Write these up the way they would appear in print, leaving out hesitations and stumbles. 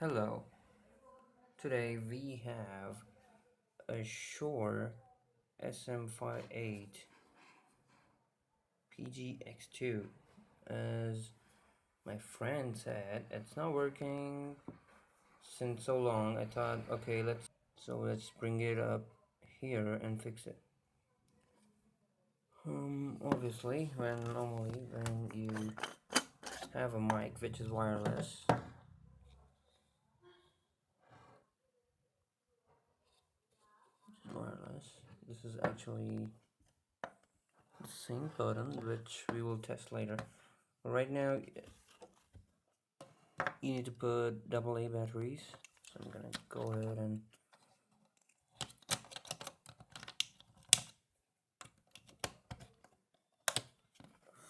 Hello, today we have a Shure SM58 BLX2. As my friend said, it's not working since so long. I thought, okay, let's bring it up here and fix it. Obviously, when you have a mic which is wireless, this is actually the sync button, which we will test later. Right now, you need to put AA batteries, so I'm gonna go ahead and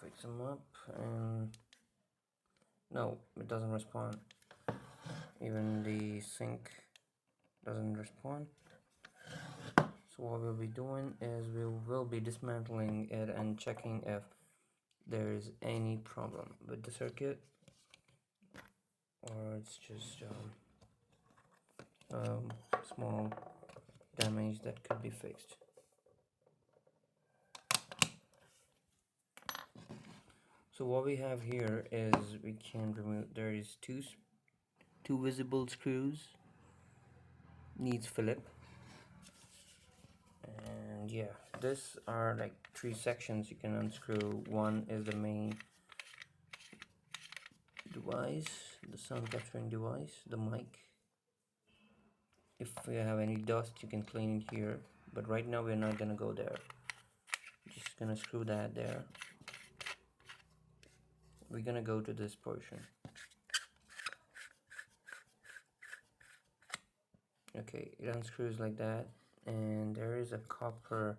fix them up. And no, it doesn't respond. Even the sync doesn't respond. So what we'll be doing is we will be dismantling it and checking if there is any problem with the circuit, or it's just small damage that could be fixed. So what we have here is we can remove, there is two visible screws, needs Phillip, and yeah, this are like 3 sections you can unscrew. One is the main device, the sound capturing device, the mic. If you have any dust you can clean it here, but right now we're not gonna go there. Just gonna screw that there. We're gonna go to this portion. Okay, it unscrews like that, and there is a copper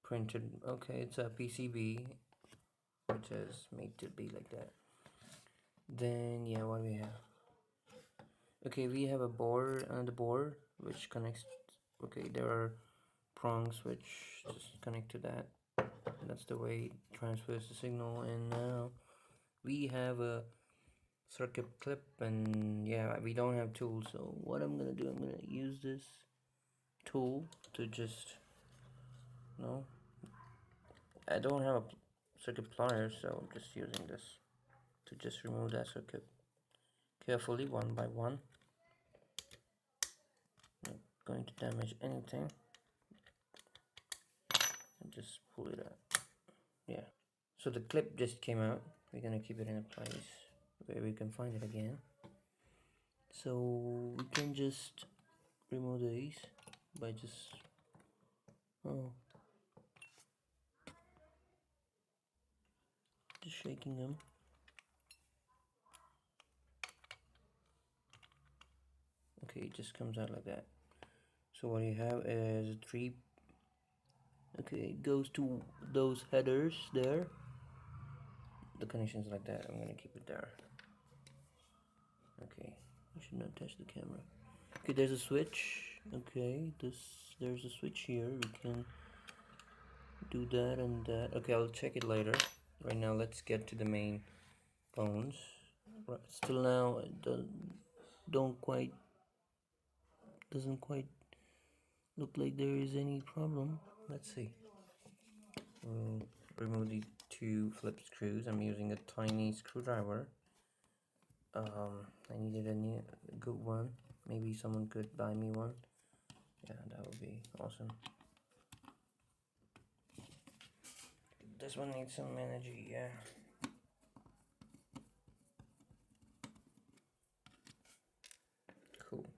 printed, okay, it's a PCB which is made to be like that. Then yeah, what do we have? Okay, we have a board, and the board which connects, okay, there are prongs which just connect to that. That's the way it transfers the signal. And now we have a circuit clip, and yeah, we don't have tools, so what I'm gonna do, I'm gonna use this tool to just, no, I don't have a circuit pliers, so I'm just using this to just remove that circuit carefully, one by one. Not going to damage anything, and just pull it out. Yeah, so the clip just came out. We're gonna keep it in a place where we can find it again. So we can just remove these by just, just shaking them. Okay, it just comes out like that. So what you have is 3, okay, it goes to those headers there. The connection's like that. I'm gonna keep it there. Okay, I should not touch the camera. Okay, there's a switch. Okay, there's a switch here. We can do that and that. Okay, I'll check it later. Right now, let's get to the main phones. Right, still now, it doesn't quite look like there is any problem. Let's see. We'll remove the 2 flip screws. I'm using a tiny screwdriver. I needed a good one. Maybe someone could buy me one. Yeah, that would be awesome. This one needs some energy, yeah. Cool.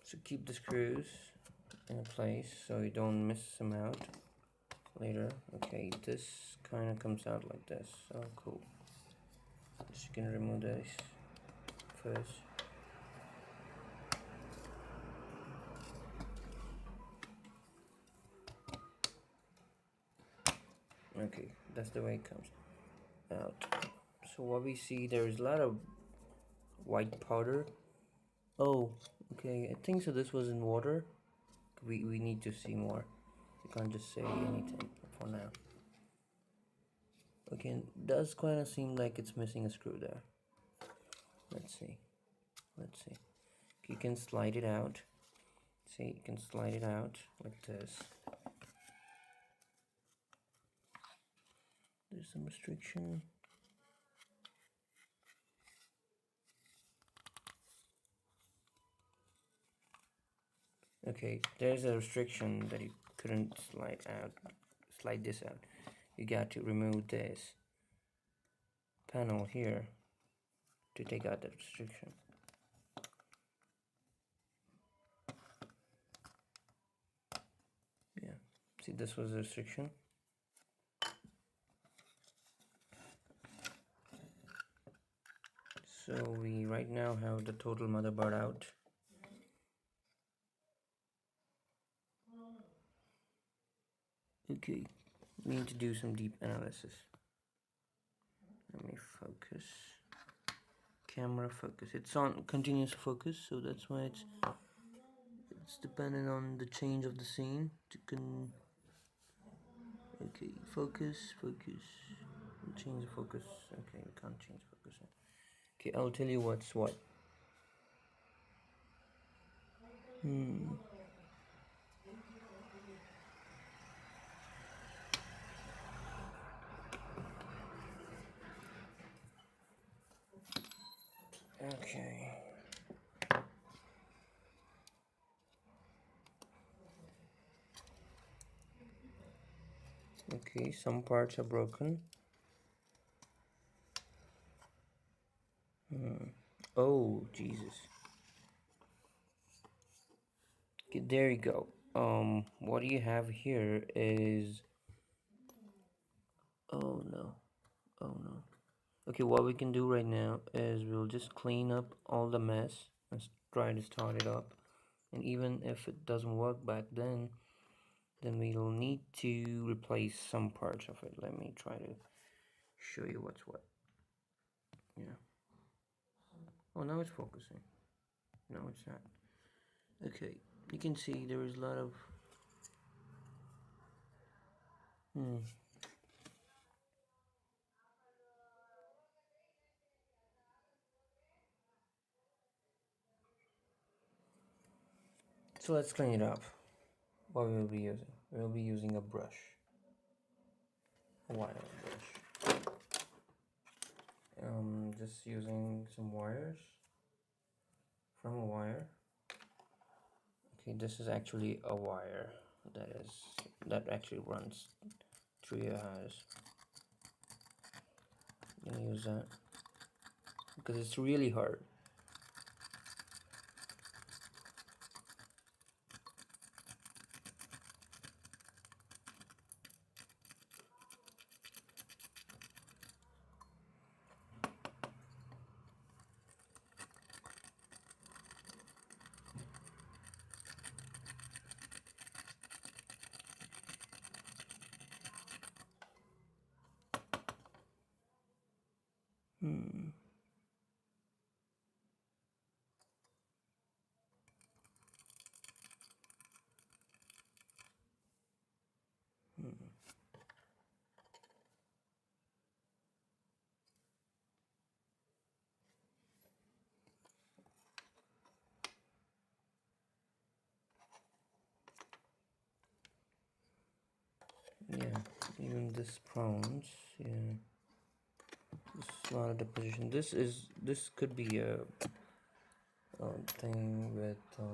So keep the screws in place so you don't miss them out later. Okay, this kind of comes out like this. Oh, cool. Just gonna remove this first. Okay, that's the way it comes out. So what we see, there's a lot of white powder. Oh, okay, I think so this was in water. We need to see more. You can't just say anything for now. Okay, it does kind of seem like it's missing a screw there. Let's see. You can slide it out. See, you can slide it out like this. There's some restriction. Okay, there's a restriction that you couldn't slide this out. You got to remove this panel here to take out that restriction. Yeah, see, this was a restriction. So we right now have the total motherboard out. Okay, we need to do some deep analysis. Let me focus. Camera focus. It's on continuous focus, so that's why it's dependent on the change of the scene. Okay, focus. Change the focus. Okay, we can't change focus. Okay, I'll tell you what's what. Okay. Okay, some parts are broken. Oh, Jesus. Okay, there you go. What you have here is... Oh no. Oh no. Okay, what we can do right now is we'll just clean up all the mess and try to start it up. And even if it doesn't work back then we'll need to replace some parts of it. Let me try to show you what's what. Yeah. Oh, now it's focusing. No, it's not. Okay, you can see there is a lot of... So let's clean it up. What we will be using? We'll be using a brush. A wire brush. Just using some wires from a wire. Okay, this is actually a wire that actually runs through your house. I'm gonna use that because it's really hard. Yeah, even this prawns. Yeah, this is a lot of deposition. This could be a thing with let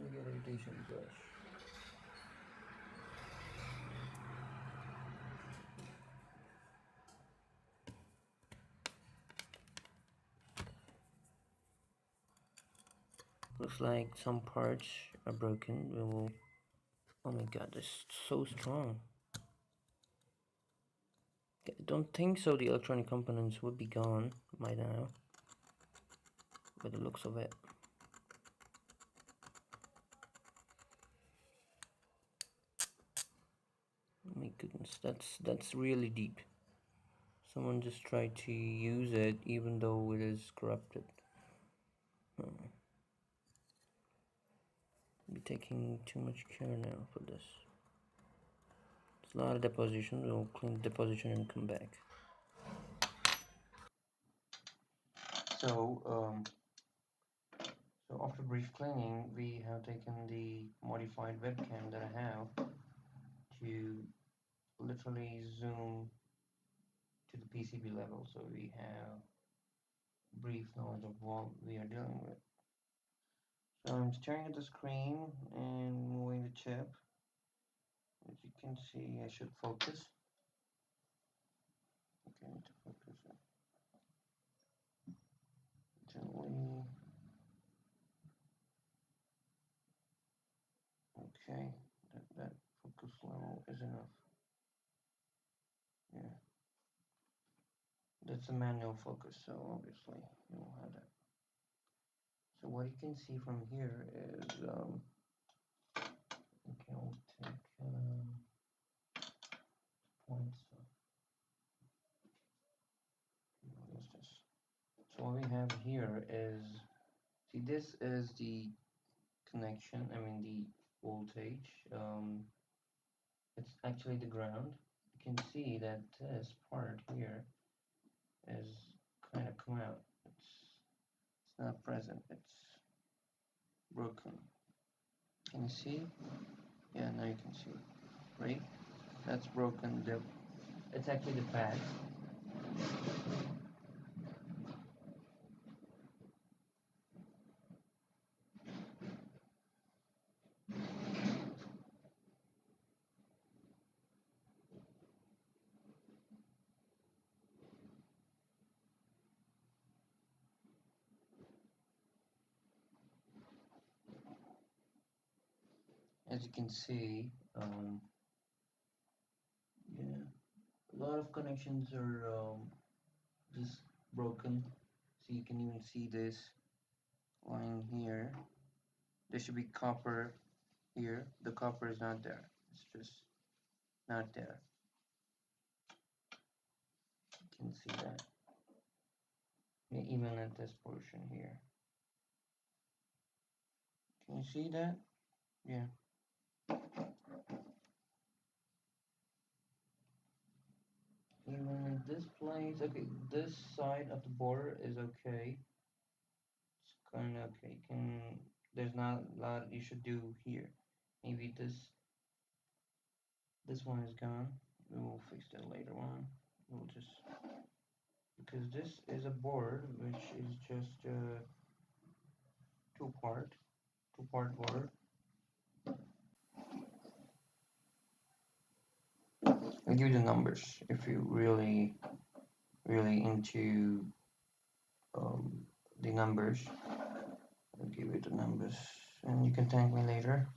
me get irritation brush. Looks like some parts are broken. We will... Oh my god, this is so strong. I don't think so the electronic components would be gone by now, by the looks of it. Oh my goodness, that's really deep. Someone just tried to use it even though it is corrupted. Be taking too much care now for this. It's a lot of deposition. We'll clean the deposition and come back. So after brief cleaning, we have taken the modified webcam that I have to literally zoom to the PCB level, so we have brief knowledge of what we are dealing with. So I'm staring at the screen and moving the chip. As you can see, I should focus. Okay, I need to focus it gently. Okay, that focus level is enough. Yeah, that's a manual focus, so obviously you will have that. So what you can see from here is, okay, I'll take points. What's this? So what we have here is, see, this is the connection. I mean the voltage. It's actually the ground. You can see that this part here is kind of come out. It's not present. It's broken. Can you see? Yeah, now you can see. Right? That's broken. It's actually the pad. As you can see, yeah, a lot of connections are just broken. So you can even see this line here. There should be copper here. The copper is not there. It's just not there. You can see that. Yeah, even at this portion here. Can you see that? Yeah. Even at this place, okay, this side of the border is okay. It's kind of okay. There's not a lot you should do here. Maybe this one is gone. We will fix that later on. We'll just, because this is a board which is just a two part board. I'll give you the numbers if you really into the numbers. I'll give you the numbers and you can thank me later.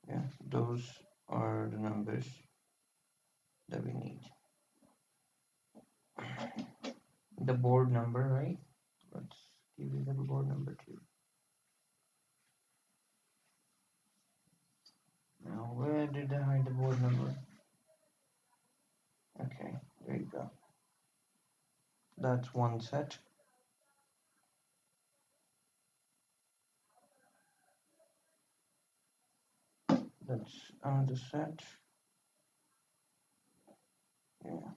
Yeah, those are the numbers that we need. The board number, right? Let's give you the board number too. Now, where did I hide the board number? Okay, there you go. That's one set. That's another set. Yeah.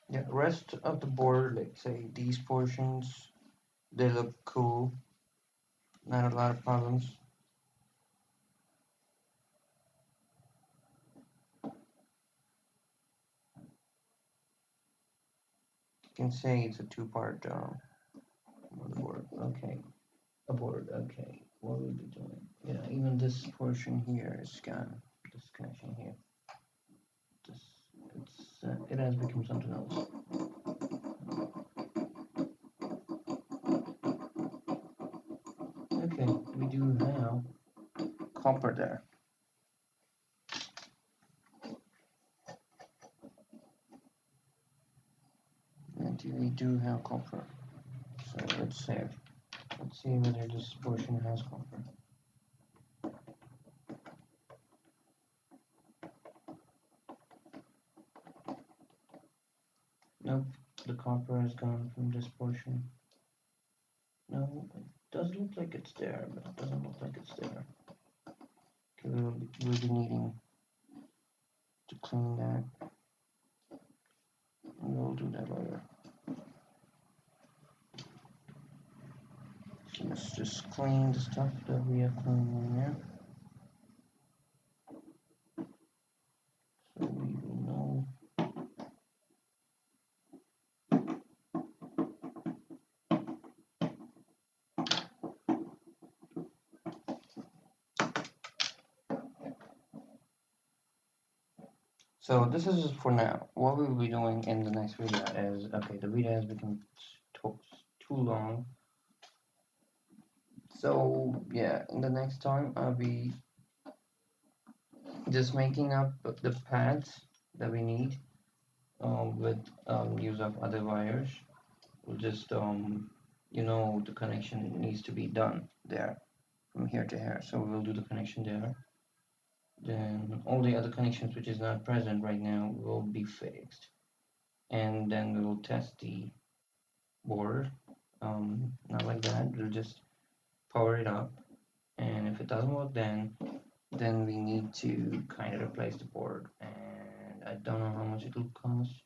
Yeah, rest of the board, like say these portions, they look cool. Not a lot of problems. You can say it's a two-part motherboard. Okay, a board. Okay, what will be doing? Yeah, even this portion here is gone. This connection here. It has become something else. Okay, we do have copper there. And we do have copper. So let's save. Let's see whether this portion has copper. Nope, the copper has gone from this portion. No, it does look like it's there, but it doesn't look like it's there. Okay, we'll be needing clean that. We'll do that later. Let's just clean the stuff that we have cleaned in there. So we will know. So this is just for now. What we will be doing in the next video is, okay, the video has become too long. So yeah, in the next time I'll be just making up the pads that we need with use of other wires. We'll just the connection needs to be done there from here to here. So we'll do the connection there. Then all the other connections which is not present right now will be fixed, and then we will test the board. Not like that. We'll just power it up, and if it doesn't work, then we need to kind of replace the board, and I don't know how much it will cost,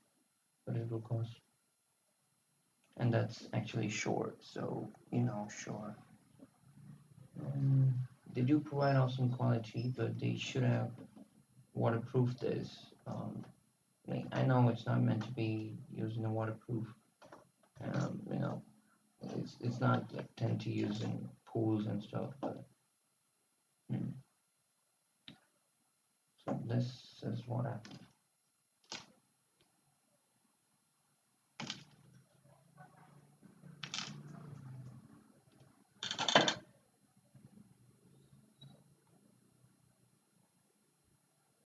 but it will cost. And that's actually Shure, so Shure. They do provide awesome quality, but they should have waterproofed this. I know it's not meant to be used in a waterproof. You know, it's not like tend to use in pools and stuff, but so this is what happened.